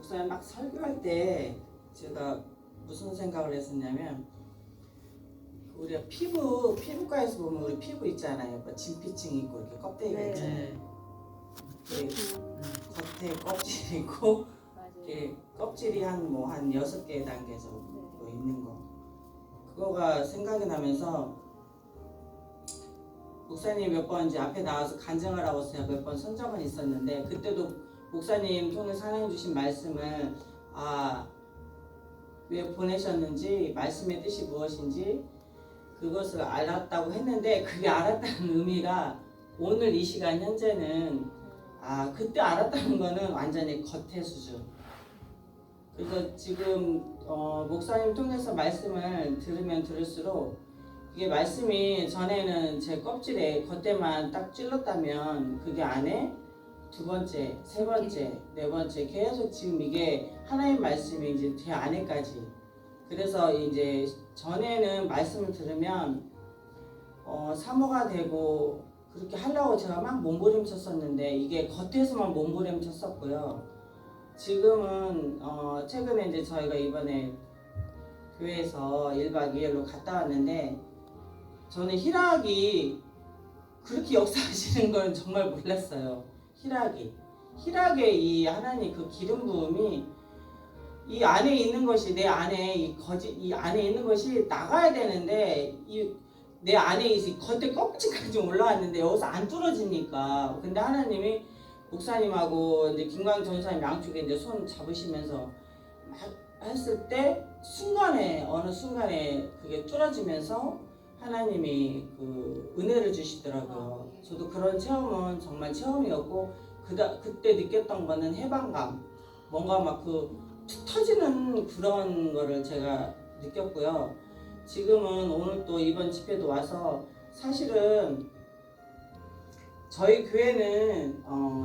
목사님 막 설교할 때 제가 무슨 생각을 했었냐면, 우리가 피부과에서 보면 우리 피부 있잖아요. 뭐 진피층 있고 이렇게 껍데기가 네. 있잖아요. 겉에 껍질이 있고 이렇게 껍질이 한 6개 단계에서 뭐 있는 거. 그거가 생각이 나면서 목사님 몇 번 이제 앞에 나와서 간증을 하고 제가 몇 번 선적은 있었는데, 그때도 목사님 통해서 하나님 주신 말씀을 왜 보내셨는지, 말씀의 뜻이 무엇인지 그것을 알았다고 했는데, 그게 알았다는 의미가 오늘 이 시간 현재는 그때 알았다는 거는 완전히 겉의 수준. 그래서 지금 목사님 통해서 말씀을 들으면 들을수록, 이게 말씀이 전에는 제 껍질에 겉에만 딱 찔렀다면 그게 안에 두 번째, 세 번째, 네 번째 계속 지금 이게 하나님 말씀이 이제 제 안에까지. 그래서 이제 전에는 말씀을 들으면 사모가 되고 그렇게 하려고 제가 막 몸부림쳤었는데, 이게 겉에서만 몸부림쳤었고요. 지금은 최근에 이제 저희가 이번에 교회에서 1박 2일로 갔다 왔는데, 저는 희락이 그렇게 역사하시는 건 정말 몰랐어요. 희락의 이 하나님 그 기름 부음이 이 안에 있는 것이, 내 안에 이 안에 있는 것이 나가야 되는데, 내 안에 이 겉에 껍질까지 올라왔는데 여기서 안 뚫어지니까. 근데 하나님이 목사님하고 이제 김광 전사님 양쪽에 이제 손 잡으시면서 막 했을 때 어느 순간에 그게 뚫어지면서 하나님이 그 은혜를 주시더라고요. 저도 그런 체험은 정말 체험이었고, 그때 느꼈던 거는 해방감, 뭔가 막 툭 터지는 그런 거를 제가 느꼈고요. 지금은 오늘 또 이번 집회도 와서, 사실은 저희 교회는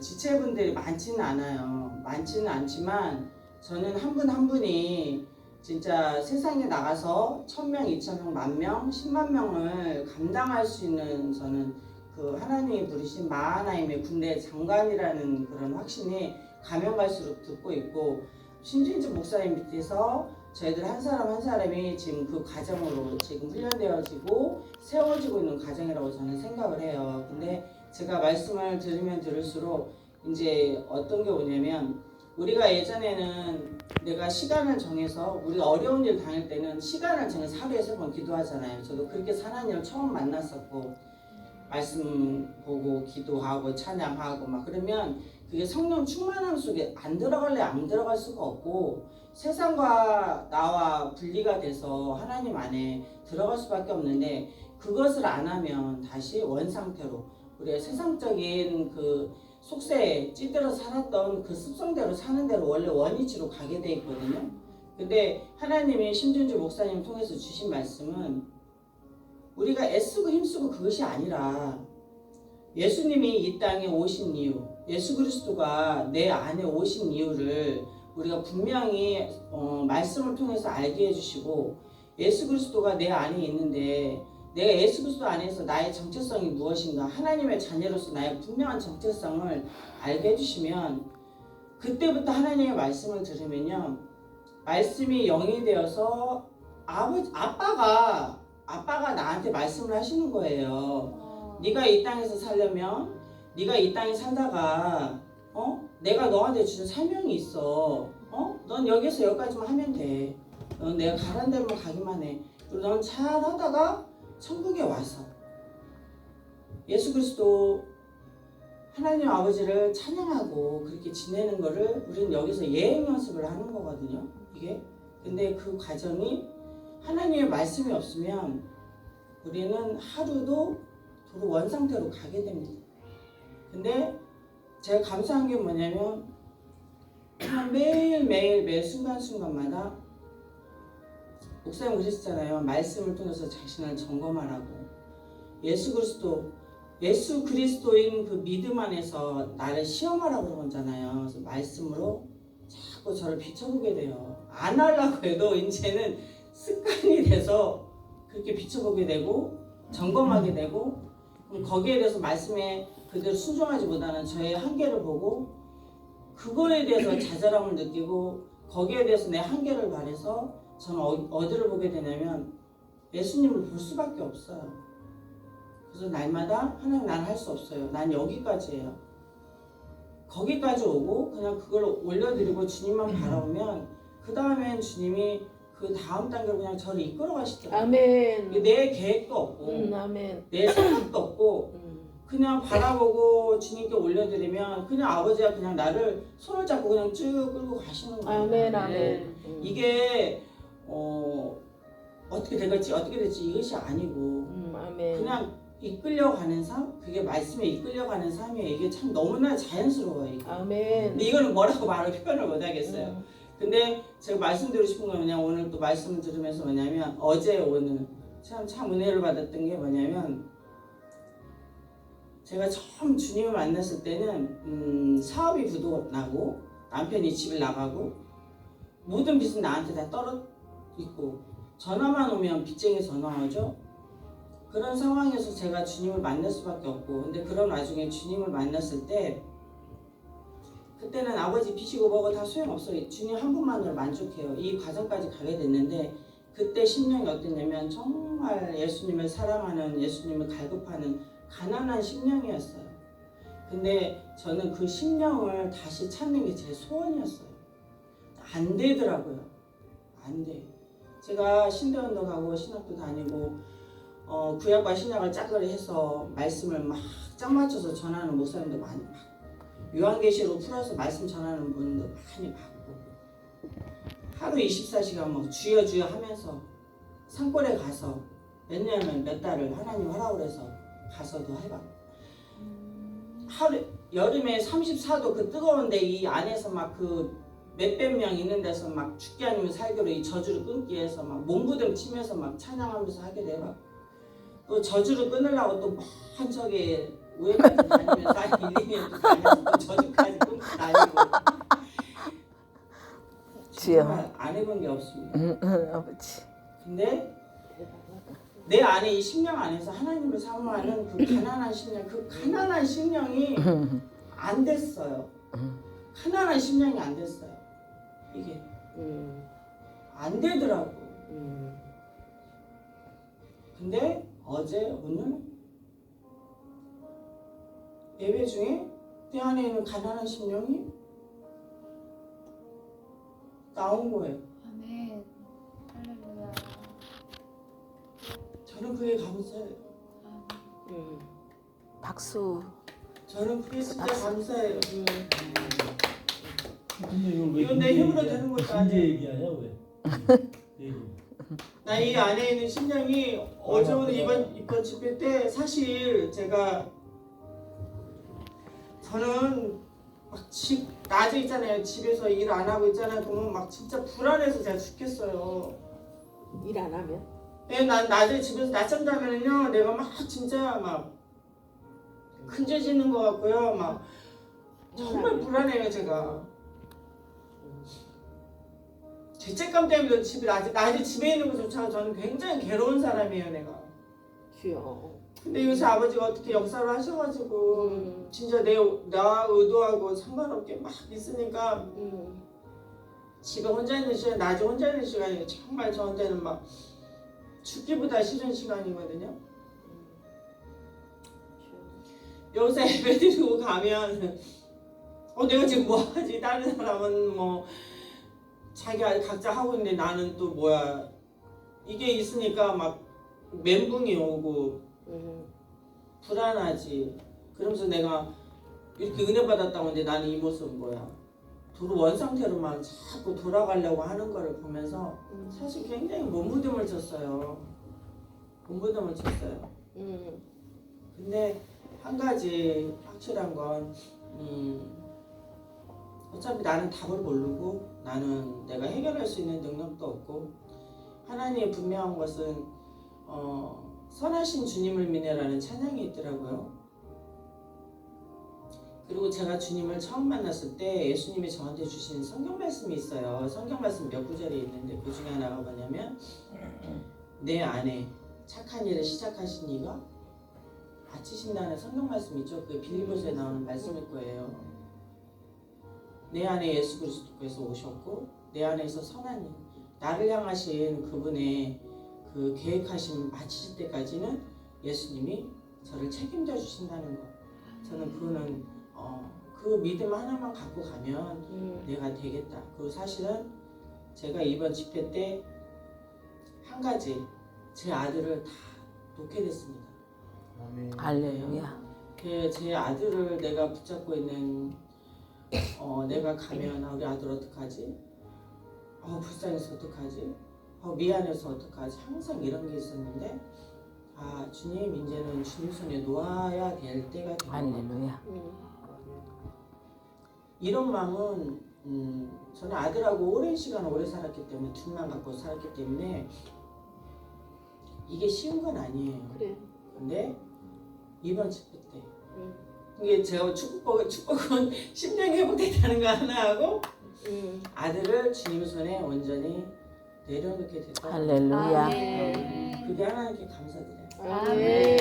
지체분들이 많지는 않아요. 많지는 않지만 저는 한 분 한 분이 진짜 세상에 나가서 1000명, 2000명, 10,000명, 10만 명을 감당할 수 있는, 저는 그 하나님이 부르신 마하나임의 군대 장관이라는 그런 확신이 가면 갈수록 듣고 있고, 신진주 목사님 밑에서 저희들 한 사람 한 사람이 지금 그 과정으로 지금 훈련되어지고 세워지고 있는 과정이라고 저는 생각을 해요. 근데 제가 말씀을 들으면 들을수록 이제 어떤 게 오냐면, 우리가 예전에는 내가 시간을 정해서, 우리가 어려운 일 당할 때는 시간을 정해서 하루에 3번 기도하잖아요. 저도 그렇게 하나님을 처음 만났었고, 말씀 보고 기도하고 찬양하고 막 그러면 그게 성령 충만함 속에 안 들어갈 수가 없고, 세상과 나와 분리가 돼서 하나님 안에 들어갈 수밖에 없는데, 그것을 안 하면 다시 원상태로, 우리가 세상적인 그 속세에 찌들어 살았던 그 습성대로 사는 대로 원래 원위치로 가게 돼 있거든요. 근데 하나님이 심준주 목사님 통해서 주신 말씀은, 우리가 애쓰고 힘쓰고 그것이 아니라, 예수님이 이 땅에 오신 이유, 예수 그리스도가 내 안에 오신 이유를 우리가 분명히 말씀을 통해서 알게 해주시고, 예수 그리스도가 내 안에 있는데 내가 예수 그리스도 안에서 나의 정체성이 무엇인가, 하나님의 자녀로서 나의 분명한 정체성을 알게 해주시면, 그때부터 하나님의 말씀을 들으면요, 말씀이 영이 되어서 아빠가 나한테 말씀을 하시는 거예요. 네가 이 땅에서 살려면, 네가 이 땅에 살다가 내가 너한테 주신 사명이 있어. 넌 여기서 여기까지만 하면 돼. 넌 내가 가라는 대로만 가기만 해. 그리고 넌 잘 하다가 천국에 와서 예수 그리스도 하나님 아버지를 찬양하고 그렇게 지내는 거를 우리는 여기서 예행 연습을 하는 거거든요. 이게. 근데 그 과정이 하나님의 말씀이 없으면 우리는 하루도 도로 원상태로 가게 됩니다. 근데 제가 감사한 게 뭐냐면, 매일 매 순간순간마다 목사님 그러셨잖아요. 말씀을 통해서 자신을 점검하라고. 예수 그리스도인 그 믿음 안에서 나를 시험하라고 그러잖아요. 그래서 말씀으로 자꾸 저를 비춰보게 돼요. 안 하려고 해도 이제는 습관이 돼서 그렇게 비춰보게 되고 점검하게 되고, 그럼 거기에 대해서 말씀에 그대로 순종하지 못하는 저의 한계를 보고 그거에 대해서 좌절함을 느끼고 거기에 대해서 내 한계를 발해서 저는 어디를 보게 되냐면 예수님을 볼 수밖에 없어요. 그래서 날마다 하나님 나는 할 수 없어요. 난 여기까지예요. 거기까지 오고 그냥 그걸 올려드리고 주님만 바라보면 그 다음엔 주님이 그 다음 단계로 그냥 저를 이끌어 가시더라고요. 아멘. 내 계획도 없고 아멘. 내 생각도 없고 그냥 바라보고 주님께 올려드리면 그냥 아버지가 그냥 나를 손을 잡고 그냥 쭉 끌고 가시는 거예요. 아멘. 아멘. 이게 어떻게 될지 이것이 아니고 아멘. 그냥 이끌려가는 삶, 그게 말씀에 이끌려가는 삶이에요. 이게 참 너무나 자연스러워요. 이게. 아멘. 근데 이거는 뭐라고 말을 표현을 못 하겠어요. 근데 제가 말씀드리고 싶은 건 뭐냐, 오늘 또 말씀을 들으면서 뭐냐면 어제 오늘 참 은혜를 받았던 게 뭐냐면 제가 처음 주님을 만났을 때는 사업이 부도나고 남편이 집을 나가고 모든 빚은 나한테 다 떨어 있고 전화만 오면 빚쟁이 전화 오죠. 그런 상황에서 제가 주님을 만날 수밖에 없고 근데 그런 와중에 주님을 만났을 때 그때는 아버지 빚이고 뭐고 다 소용없어요. 주님 한 분만으로 만족해요. 이 과정까지 가게 됐는데 그때 심령이 어땠냐면 정말 예수님을 사랑하는 예수님을 갈급하는 가난한 심령이었어요. 근데 저는 그 심령을 다시 찾는 게 제 소원이었어요. 안 되더라고요. 안 돼. 제가 신대원도 가고 신학도 다니고 구약과 신약을 짝을 해서 말씀을 막 짝 맞춰서 전하는 목사님도 많이 봤고 요한계시로 풀어서 말씀 전하는 분도 많이 봤고 하루 24시간 막 주여 주여 하면서 산골에 가서 몇 년을 몇 달을 하나님 하라고 그래서 가서도 해봤고 하루 여름에 34도 그 뜨거운데 이 안에서 막 그 몇백 명 있는 데서 막 죽게 아니면 살기로 이 저주를 끊기 위해서 막 몸부림 치면서 막 찬양하면서 하게 돼요. 또 저주를 끊으려고 또 먼 저기 우회까지 다니면서 한 1, 2년 또 다녀서 또 저주까지 끊고 다니고 정말 안 해본 게 없습니다. 아버지. 근데 내 안에 이 심령 안에서 하나님을 사모하는 그 가난한 심령, 그 가난한 심령이 안 됐어요. 가난한 심령이 안 됐어요. 이게 안 되더라고. 근데 어제 오늘 예배 중에 내 안에 있는 가난한 심령이 나온 거예요. 아멘. 할렐루야. 저는 그게 감사해요. 박수. 저는 그게 진짜 감사해요. 근데 이건 내 힘으로 되는 것도 신제 아니에요. 얘기하냐 왜? 얘기. 나 이 안에 있는 심령이 어제 오늘 이번 집회 때 사실 저는 막 낮에 있잖아요. 집에서 일 안 하고 있잖아요. 그러면 막 진짜 불안해서 제가 죽겠어요. 일 안 하면? 예, 난 낮에 집에서 낮잠 자면은요, 내가 막 진짜 막 큰죄짓는 것 같고요. 막 정말 불안해요, 제가. 죄책감 때문에 낮에 집에 있는 것조차 저는 굉장히 괴로운 사람이에요, 내가. 주여. 근데 요새 아버지가 어떻게 역사를 하셔가지고 진짜 나 의도하고 상관없게 막 있으니까 집에 혼자 있는 시간, 낮에 혼자 있는 시간이 정말 저한테는 막 죽기보다 싫은 시간이거든요. 여기서 예배 드리고 가면 내가 지금 뭐하지? 다른 사람은 뭐 자기가 각자 하고 있는데 나는 또 뭐야 이게 있으니까 막 멘붕이 오고 불안하지. 그러면서 내가 이렇게 은혜 받았다고 하는데 나는 이 모습은 뭐야 원 상태로만 자꾸 돌아가려고 하는 거를 보면서 사실 굉장히 몸부림을 쳤어요. 근데 한 가지 확실한 건 어차피 나는 답을 모르고 나는 내가 해결할 수 있는 능력도 없고 하나님의 분명한 것은 선하신 주님을 믿으라는 찬양이 있더라고요. 그리고 제가 주님을 처음 만났을 때 예수님이 저한테 주신 성경 말씀이 있어요. 성경 말씀 몇 구절이 있는데 그 중에 하나가 뭐냐면 내 안에 착한 일을 시작하신 이가 마치신다는 성경 말씀 있죠. 그 빌립보서에 나오는 말씀일 거예요. 내 안에 예수 그리스도께서 오셨고 내 안에서 선한 일, 나를 향하신 그분의 그 계획하심 마치실 때까지는 예수님이 저를 책임져 주신다는 거. 저는 그거는 그 믿음 하나만 갖고 가면 내가 되겠다. 그 사실은 제가 이번 집회 때 한 가지 제 아들을 다 놓게 됐습니다. 아멘. 할렐루야. 제 아들을 내가 붙잡고 있는 내가 가면 우리 아들 어떡하지? 불쌍해서 어떡하지? 미안해서 어떡하지? 항상 이런 게 있었는데 주님 이제는 주님 손에 놓아야 될 때가 된 것 같아요. 할렐루야. 이런 마음은 저는 아들하고 오랜 시간 오래 살았기 때문에 둘만 갖고 살았기 때문에 이게 쉬운 건 아니에요. 그래. 근데 이번 집회 때 이게 제가 축복은 심령 회복됐다는 거 하나 하고 아들을 주님 손에 온전히 내려놓게 됐다. 할렐루야. 아멘. 그게 하나님께 감사드려요. 아멘.